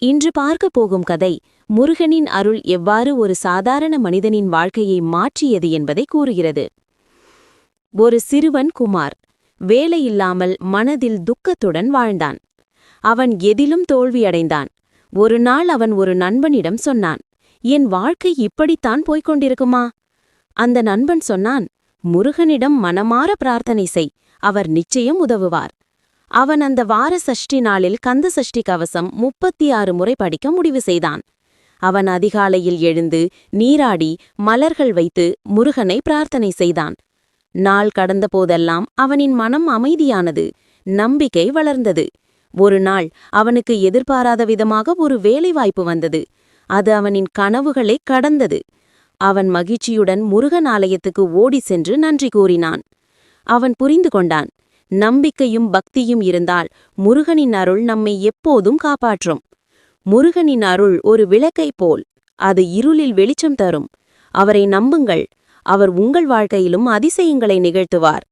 இன்று பார்க்க போகும் கதை முருகனின் அருள் எவ்வாறு ஒரு சாதாரண மனிதனின் வாழ்க்கையை மாற்றியது என்பதை கூறுகிறது. ஒரு சிறுவன் குமார் வேலையில்லாமல் மனதில் துக்கத்துடன் வாழ்ந்தான். அவன் எதிலும் தோல்வியடைந்தான். ஒரு நாள் அவன் ஒரு நண்பனிடம் சொன்னான், என் வாழ்க்கை இப்படித்தான் போய்க் கொண்டிருக்குமா? அந்த நண்பன் சொன்னான், முருகனிடம் மனமார பிரார்த்தனை செய், அவர் நிச்சயம் உதவுவார். அவன் அந்த வார சஷ்டி நாளில் கந்த சஷ்டி கவசம் 36 முறை படிக்க முடிவு செய்தான். அவன் அதிகாலையில் எழுந்து நீராடி மலர்கள் வைத்து முருகனை பிரார்த்தனை செய்தான். நாள் கடந்த போதெல்லாம் அவனின் மனம் அமைதியானது, நம்பிக்கை வளர்ந்தது. ஒரு நாள் அவனுக்கு எதிர்பாராத விதமாக ஒரு வேலைவாய்ப்பு வந்தது. அது அவனின் கனவுகளை கடந்தது. அவன் மகிழ்ச்சியுடன் முருகன் ஆலயத்துக்கு ஓடி சென்று நன்றி கூறினான். அவன் புரிந்து கொண்டான், நம்பிக்கையும் பக்தியும் இருந்தால் முருகனின் அருள் நம்மை எப்போதும் காப்பாற்றும். முருகனின் அருள் ஒரு விளக்கைப் போல், அது இருளில் வெளிச்சம் தரும். அவரை நம்புங்கள், அவர் உங்கள் வாழ்க்கையிலும் அதிசயங்களை நிகழ்த்துவார்.